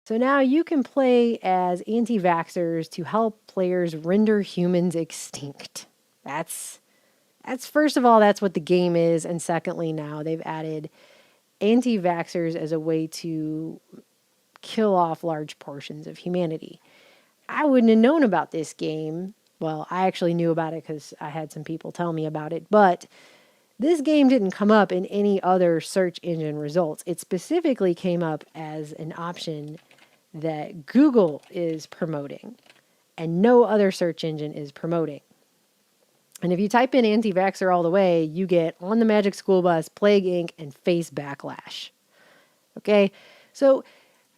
So now you can play as anti-vaxxers to help players render humans extinct. That's first of all, that's what the game is. And secondly, now they've added anti-vaxxers as a way to kill off large portions of humanity. I wouldn't have known about this game. Well, I actually knew about it because I had some people tell me about it, but this game didn't come up in any other search engine results. It specifically came up as an option that Google is promoting and no other search engine is promoting. And if you type in anti-vaxxer all the way, you get On the Magic School Bus, Plague Inc., and Face Backlash. Okay? So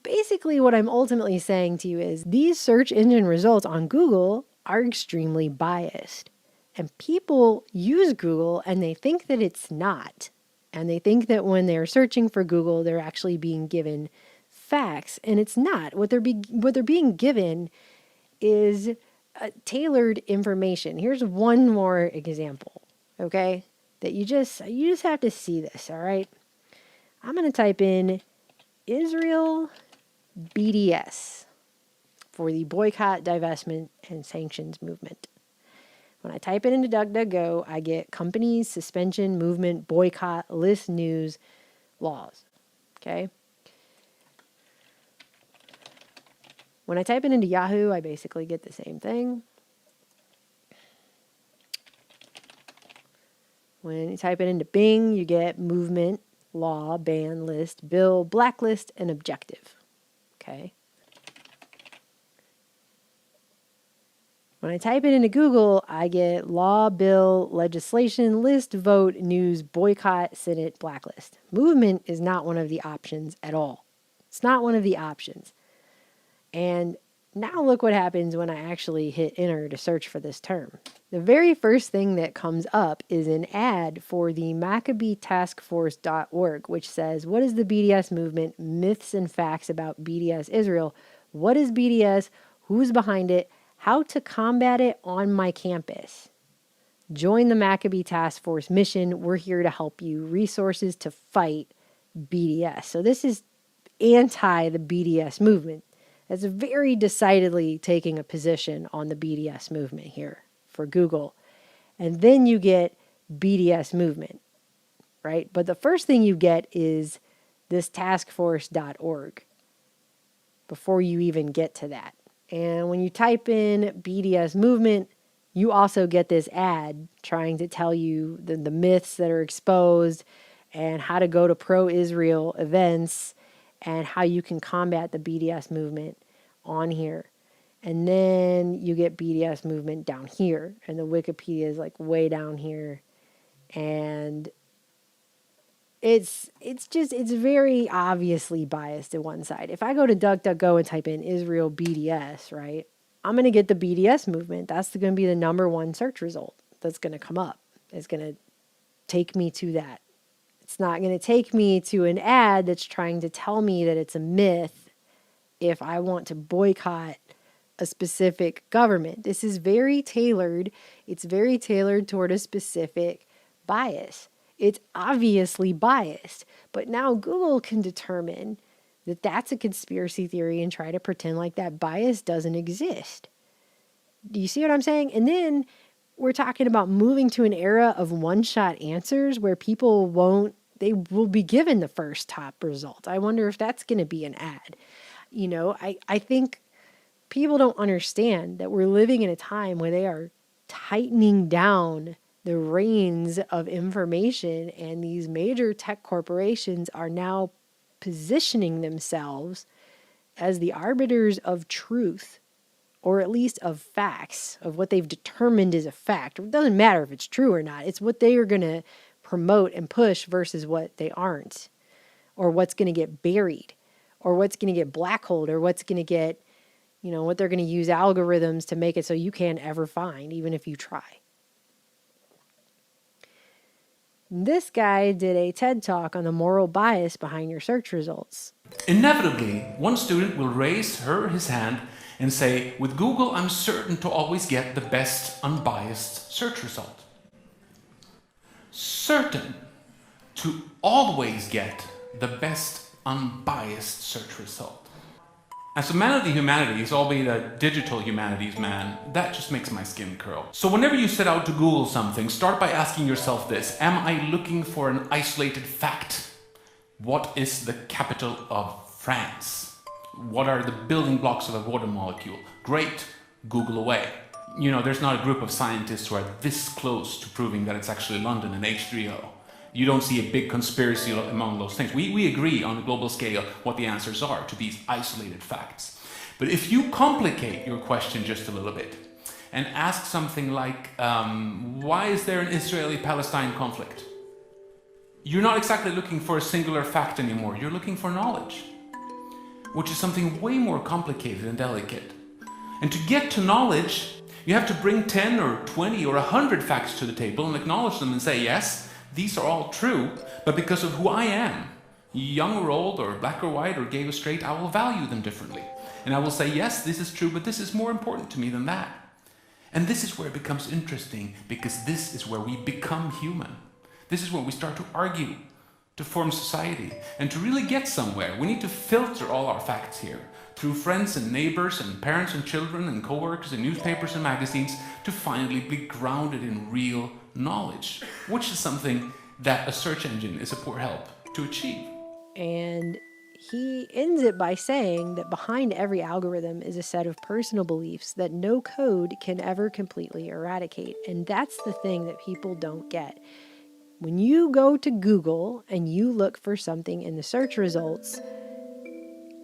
basically what I'm ultimately saying to you is these search engine results on Google are extremely biased. And people use Google and they think that it's not. And they think that when they're searching for Google, they're actually being given facts. And it's not. What they're being given is tailored information. Here's one more example, okay? That you just have to see this, all right? I'm going to type in Israel BDS for the boycott, divestment, and sanctions movement. When I type it into DuckDuckGo, I get companies, suspension, movement, boycott, list, news, laws, okay? When I type it into Yahoo, I basically get the same thing. When you type it into Bing, you get movement, law, ban, list, bill, blacklist, and objective. Okay. When I type it into Google, I get law, bill, legislation, list, vote, news, boycott, Senate, blacklist. Movement is not one of the options at all. It's not one of the options. And now look what happens when I actually hit enter to search for this term. The very first thing that comes up is an ad for the MaccabeeTaskForce.org, which says, what is the BDS movement? Myths and facts about BDS Israel. What is BDS? Who's behind it? How to combat it on my campus. Join the Maccabee Task Force mission. We're here to help you. Resources to fight BDS. So this is anti the BDS movement. It's very decidedly taking a position on the BDS movement here for Google. And then you get BDS movement, right? But the first thing you get is this taskforce.org before you even get to that. And when you type in BDS movement, you also get this ad trying to tell you the myths that are exposed and how to go to pro-Israel events and how you can combat the BDS movement on here. And then you get BDS movement down here. And the Wikipedia is like way down here. And it's very obviously biased to one side. If I go to DuckDuckGo and type in Israel BDS, right, I'm going to get the BDS movement. That's going to be the number one search result that's going to come up. It's going to take me to that. It's not going to take me to an ad that's trying to tell me that it's a myth if I want to boycott a specific government. This is very tailored. It's very tailored toward a specific bias. It's obviously biased, but now Google can determine that that's a conspiracy theory and try to pretend like that bias doesn't exist. Do you see what I'm saying? And then we're talking about moving to an era of one-shot answers where they will be given the first top result. I wonder if that's going to be an ad. You know, I think people don't understand that we're living in a time where they are tightening down the reins of information, and these major tech corporations are now positioning themselves as the arbiters of truth, or at least of facts, of what they've determined is a fact. It doesn't matter if it's true or not. It's what they are going to promote and push versus what they aren't, or what's going to get buried, or what's going to get black holed, or what's going to get, what they're going to use algorithms to make it so you can't ever find, even if you try. This guy did a TED Talk on the moral bias behind your search results. Inevitably, one student will raise his hand and say, with Google, I'm certain to always get the best unbiased search result. Certain to always get the best unbiased search result. As a man of the humanities, albeit a digital humanities man, that just makes my skin curl. So whenever you set out to Google something, start by asking yourself this: am I looking for an isolated fact? What is the capital of France? What are the building blocks of a water molecule? Great, Google away. You know, there's not a group of scientists who are this close to proving that it's actually London and H3O. You don't see a big conspiracy among those things. We agree on a global scale what the answers are to these isolated facts. But if you complicate your question just a little bit and ask something like, why is there an Israeli-Palestine conflict? You're not exactly looking for a singular fact anymore. You're looking for knowledge, which is something way more complicated and delicate. And to get to knowledge, you have to bring 10 or 20 or 100 facts to the table and acknowledge them and say, yes, these are all true, but because of who I am, young or old, or black or white, or gay or straight, I will value them differently. And I will say, yes, this is true, but this is more important to me than that. And this is where it becomes interesting, because this is where we become human. This is where we start to argue, to form society, and to really get somewhere. We need to filter all our facts here, through friends and neighbors and parents and children and co-workers and newspapers and magazines, to finally be grounded in real knowledge, which is something that a search engine is a poor help to achieve. And he ends it by saying that behind every algorithm is a set of personal beliefs that no code can ever completely eradicate. And that's the thing that people don't get. When you go to Google and you look for something in the search results,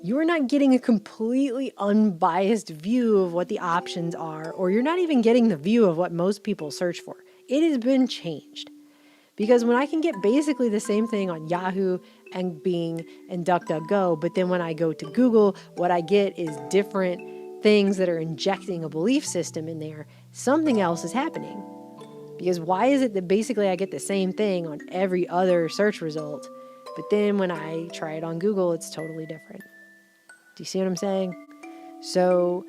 you're not getting a completely unbiased view of what the options are, or you're not even getting the view of what most people search for. It has been changed. Because when I can get basically the same thing on Yahoo and Bing and DuckDuckGo, but then when I go to Google, what I get is different things that are injecting a belief system in there, something else is happening. Because why is it that basically I get the same thing on every other search result, but then when I try it on Google, it's totally different? Do you see what I'm saying? So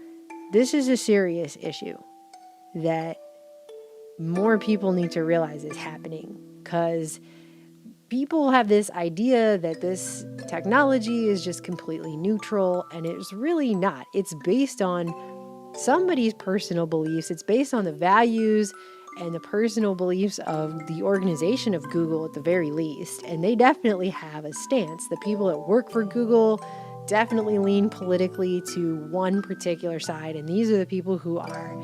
this is a serious issue that more people need to realize is happening, because people have this idea that this technology is just completely neutral, and it's really not. It's based on somebody's personal beliefs. It's based on the values and the personal beliefs of the organization of Google at the very least. And they definitely have a stance. The people that work for Google definitely lean politically to one particular side. And these are the people who are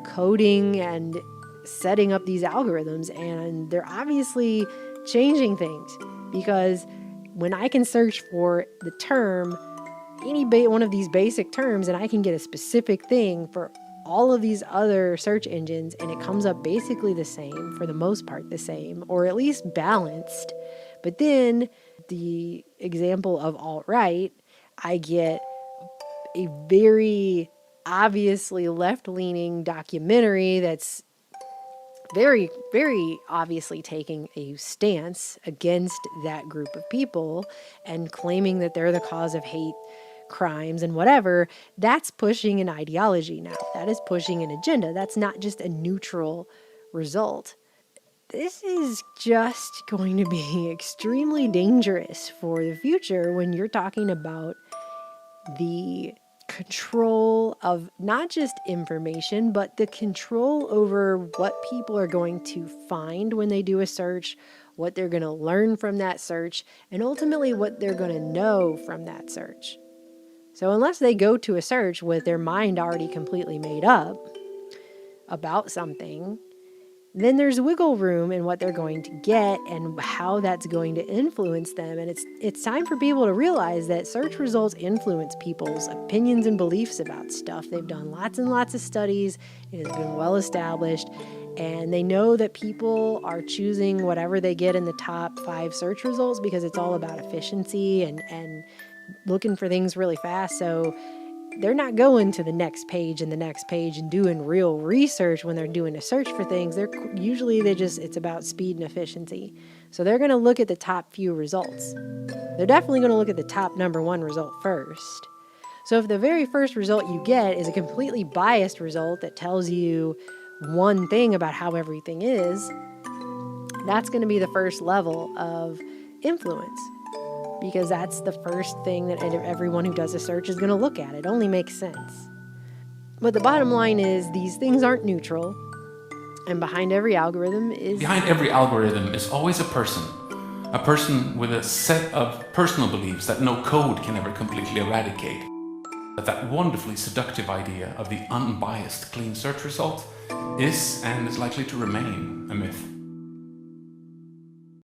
coding and setting up these algorithms. And they're obviously changing things, because when I can search for the term, one of these basic terms, and I can get a specific thing for all of these other search engines, and it comes up basically the same, for the most part the same, or at least balanced. But then the example of alt-right, I get a very obviously left-leaning documentary that's very, very obviously taking a stance against that group of people and claiming that they're the cause of hate crimes and whatever. That's pushing an ideology now. That is pushing an agenda. That's not just a neutral result. This is just going to be extremely dangerous for the future when you're talking about the control of not just information, but the control over what people are going to find when they do a search, what they're going to learn from that search, and ultimately what they're going to know from that search. So unless they go to a search with their mind already completely made up about something, then there's wiggle room in what they're going to get and how that's going to influence them. And it's time for people to realize that search results influence people's opinions and beliefs about stuff. They've done lots and lots of studies. It has been well established. And they know that people are choosing whatever they get in the top 5 search results because it's all about efficiency and looking for things really fast. So they're not going to the next page and the next page and doing real research when they're doing a search for things. It's about speed and efficiency. So they're going to look at the top few results. They're definitely going to look at the top number 1 result first. So if the very first result you get is a completely biased result that tells you one thing about how everything is, that's going to be the first level of influence. because that's the first thing that everyone who does a search is going to look at. It only makes sense. But the bottom line is these things aren't neutral, and behind every algorithm is always a person with a set of personal beliefs that no code can ever completely eradicate. But that wonderfully seductive idea of the unbiased clean search result is and is likely to remain a myth.